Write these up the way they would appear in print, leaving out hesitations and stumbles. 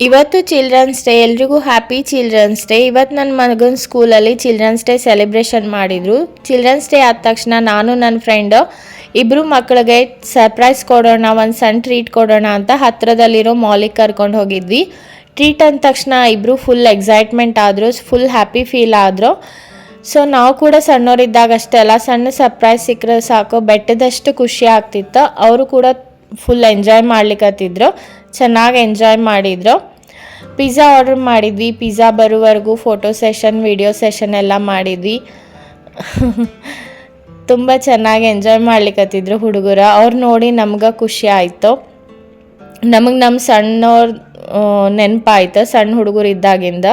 ಇವತ್ತು children's day, ಎಲ್ರಿಗೂ happy children's day. ಇವತ್ತು ನನ್ನ ಮಗನ ಸ್ಕೂಲಲ್ಲಿ ಚಿಲ್ಡ್ರನ್ಸ್ ಡೇ ಸೆಲೆಬ್ರೇಷನ್ ಮಾಡಿದರು. ಚಿಲ್ಡ್ರನ್ಸ್ ಡೇ ಆದ ತಕ್ಷಣ ನಾನು ನನ್ನ ಫ್ರೆಂಡು ಇಬ್ಬರು ಮಕ್ಕಳಿಗೆ ಸರ್ಪ್ರೈಸ್ ಕೊಡೋಣ, ಒಂದು ಸಣ್ಣ ಟ್ರೀಟ್ ಕೊಡೋಣ ಅಂತ ಹತ್ತಿರದಲ್ಲಿರೋ ಮಾಲಿಗೆ ಕರ್ಕೊಂಡು ಹೋಗಿದ್ವಿ. ಟ್ರೀಟ್ ಅಂದ ತಕ್ಷಣ ಇಬ್ಬರು ಫುಲ್ ಎಕ್ಸೈಟ್ಮೆಂಟ್ ಆದರು, ಫುಲ್ ಹ್ಯಾಪಿ ಫೀಲ್ ಆದರು. ಸೊ ನಾವು ಕೂಡ ಸಣ್ಣವರಿದ್ದಾಗ ಅಷ್ಟೆಲ್ಲ ಸಣ್ಣ ಸರ್ಪ್ರೈಸ್ ಸಿಕ್ಕರೆ ಸಾಕು, ಬೆಟ್ಟದಷ್ಟು ಖುಷಿ ಆಗ್ತಿತ್ತು. ಅವರು ಕೂಡ ಫುಲ್ ಎಂಜಾಯ್ ಮಾಡ್ಲಿಕ್ಕತ್ತಿದ್ರು, ಚೆನ್ನಾಗಿ ಎಂಜಾಯ್ ಮಾಡಿದರು. ಪಿಜ್ಜಾ ಆರ್ಡರ್ ಮಾಡಿದ್ವಿ. ಪಿಜ್ಜಾ ಬರೋವರೆಗೂ ಫೋಟೋ ಸೆಷನ್, ವಿಡಿಯೋ ಸೆಷನ್ ಎಲ್ಲ ಮಾಡಿದ್ವಿ. ತುಂಬ ಚೆನ್ನಾಗಿ ಎಂಜಾಯ್ ಮಾಡ್ಲಿಕ್ಕತ್ತಿದ್ರು ಹುಡುಗರು. ಅವ್ರು ನೋಡಿ ನಮ್ಗೆ ಖುಷಿ ಆಯಿತು. ನಮಗೆ ನಮ್ಮ ಸಣ್ಣವ್ರ ನೆನಪಾಯ್ತು, ಸಣ್ಣ ಹುಡುಗರು ಇದ್ದಾಗಿಂದ.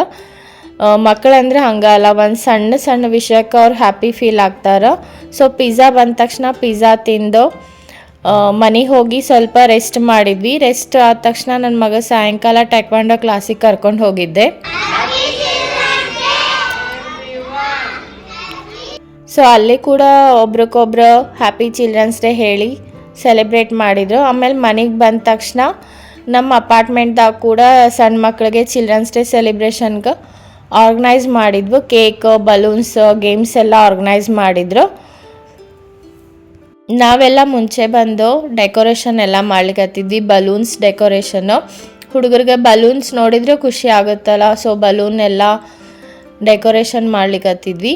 ಮಕ್ಕಳಂದ್ರೆ ಹಂಗಲ್ಲ, ಒಂದು ಸಣ್ಣ ಸಣ್ಣ ವಿಷಯಕ್ಕೆ ಅವ್ರು ಹ್ಯಾಪಿ ಫೀಲ್ ಆಗ್ತಾರೆ. ಸೊ ಪಿಜ್ಜಾ ಬಂದ ತಕ್ಷಣ ಪಿಜ್ಜಾ ತಿಂದು ಮನೆಗೆ ಹೋಗಿ ಸ್ವಲ್ಪ ರೆಸ್ಟ್ ಮಾಡಿದ್ವಿ. ರೆಸ್ಟ್ ಆದ ತಕ್ಷಣ ನನ್ನ ಮಗ ಸಾಯಂಕಾಲ ಟೈಕ್ವಾಂಡೋ ಕ್ಲಾಸಿಗೆ ಕರ್ಕೊಂಡು ಹೋಗಿದ್ದೆ. ಸೊ ಅಲ್ಲಿ ಕೂಡ ಒಬ್ರಿಗೊಬ್ರು ಹ್ಯಾಪಿ ಚಿಲ್ಡ್ರನ್ಸ್ ಡೇ ಹೇಳಿ ಸೆಲೆಬ್ರೇಟ್ ಮಾಡಿದರು. ಆಮೇಲೆ ಮನೆಗೆ ಬಂದ ತಕ್ಷಣ ನಮ್ಮ ಅಪಾರ್ಟ್ಮೆಂಟ್ದಾಗ ಕೂಡ ಸಣ್ಣ ಮಕ್ಕಳಿಗೆ ಚಿಲ್ಡ್ರನ್ಸ್ ಡೇ ಸೆಲೆಬ್ರೇಷನ್ಗೆ ಆರ್ಗನೈಸ್ ಮಾಡಿದ್ವು. ಕೇಕ್, ಬಲೂನ್ಸ್, ಗೇಮ್ಸ್ ಎಲ್ಲ ಆರ್ಗನೈಸ್ ಮಾಡಿದರು. ನಾವೆಲ್ಲ ಮುಂಚೆ ಬಂದು ಡೆಕೋರೇಷನ್ ಎಲ್ಲ ಮಾಡ್ಲಿಕ್ಕತ್ತಿದ್ವಿ. ಬಲೂನ್ಸ್ ಡೆಕೋರೇಷನ್ನು, ಹುಡುಗರಿಗೆ ಬಲೂನ್ಸ್ ನೋಡಿದರೆ ಖುಷಿ ಆಗುತ್ತಲ್ಲ, ಸೊ ಬಲೂನ್ ಎಲ್ಲ ಡೆಕೋರೇಷನ್ ಮಾಡ್ಲಿಕ್ಕತ್ತಿದ್ವಿ.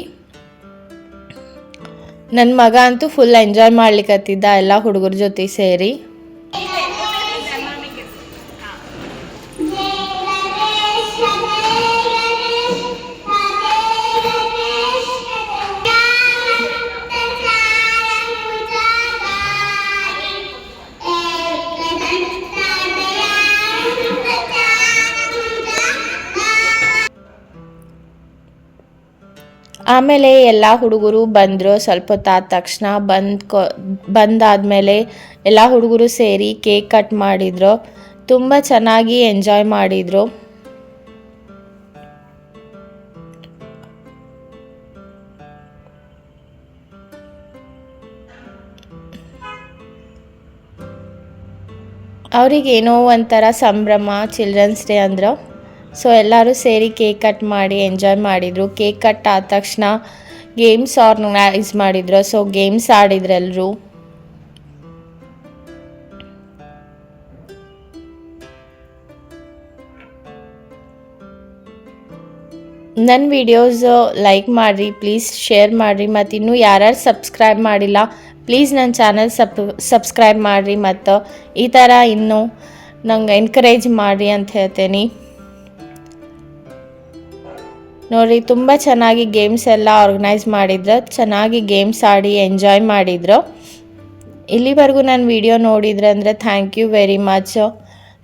ನನ್ನ ಮಗ ಅಂತೂ ಫುಲ್ ಎಂಜಾಯ್ ಮಾಡ್ಲಿಕ್ಕತ್ತಿದ್ದ ಎಲ್ಲ ಹುಡುಗರ ಜೊತೆ ಸೇರಿ. ಆಮೇಲೆ ಎಲ್ಲ ಹುಡುಗರು ಬಂದರು. ಸ್ವಲ್ಪ ಹೊತ್ತಾದ ತಕ್ಷಣ ಬಂದಾದಮೇಲೆ ಎಲ್ಲ ಹುಡುಗರು ಸೇರಿ ಕೇಕ್ ಕಟ್ ಮಾಡಿದರು. ತುಂಬ ಚೆನ್ನಾಗಿ ಎಂಜಾಯ್ ಮಾಡಿದರು. ಅವ್ರಿಗೇನೋ ಒಂಥರ ಸಂಭ್ರಮ ಚಿಲ್ಡ್ರನ್ಸ್ ಡೇ ಅಂದ್ರೆ. ಸೊ ಎಲ್ಲರೂ ಸೇರಿ ಕೇಕ್ ಕಟ್ ಮಾಡಿ ಎಂಜಾಯ್ ಮಾಡಿದರು. ಕೇಕ್ ಕಟ್ ಆದ ತಕ್ಷಣ ಗೇಮ್ಸ್ ಆರ್ಗನೈಸ್ ಮಾಡಿದ್ರು. ಸೊ ಗೇಮ್ಸ್ ಆಡಿದ್ರು ಎಲ್ಲರೂ. ನನ್ನ ವಿಡಿಯೋಸ್ ಲೈಕ್ ಮಾಡಿರಿ, ಪ್ಲೀಸ್ ಶೇರ್ ಮಾಡಿರಿ. ಮತ್ತು ಇನ್ನೂ ಯಾರ್ಯಾರು ಸಬ್ಸ್ಕ್ರೈಬ್ ಮಾಡಿಲ್ಲ ಪ್ಲೀಸ್ ನನ್ನ ಚಾನಲ್ ಸಬ್ಸ್ಕ್ರೈಬ್ ಮಾಡಿರಿ. ಮತ್ತು ಈ ಥರ ಇನ್ನೂ ನಂಗೆ ಎನ್ಕರೇಜ್ ಮಾಡಿರಿ ಅಂತ ಹೇಳ್ತೇನೆ. ನೋಡಿ, ತುಂಬ ಚೆನ್ನಾಗಿ ಗೇಮ್ಸ್ ಎಲ್ಲ ಆರ್ಗನೈಸ್ ಮಾಡಿದ್ರು, ಚೆನ್ನಾಗಿ ಗೇಮ್ಸ್ ಆಡಿ ಎಂಜಾಯ್ ಮಾಡಿದ್ರು. ಇಲ್ಲಿವರೆಗೂ ನನ್ನ ವಿಡಿಯೋ ನೋಡಿದ್ರೆ ಅಂದರೆ thank you very much.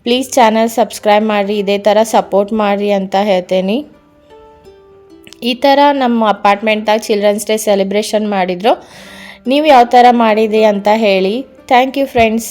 Please channel subscribe ಮಾಡಿರಿ, ಇದೇ ಥರ ಸಪೋರ್ಟ್ ಮಾಡಿರಿ ಅಂತ ಹೇಳ್ತೇನೆ. ಈ ಥರ ನಮ್ಮ ಅಪಾರ್ಟ್ಮೆಂಟ್ದಾಗ ಚಿಲ್ಡ್ರನ್ಸ್ ಡೇ ಸೆಲೆಬ್ರೇಷನ್ ಮಾಡಿದ್ರು. ನೀವು ಯಾವ ಥರ ಮಾಡಿದ್ರಿ ಅಂತ ಹೇಳಿ. Thank you friends.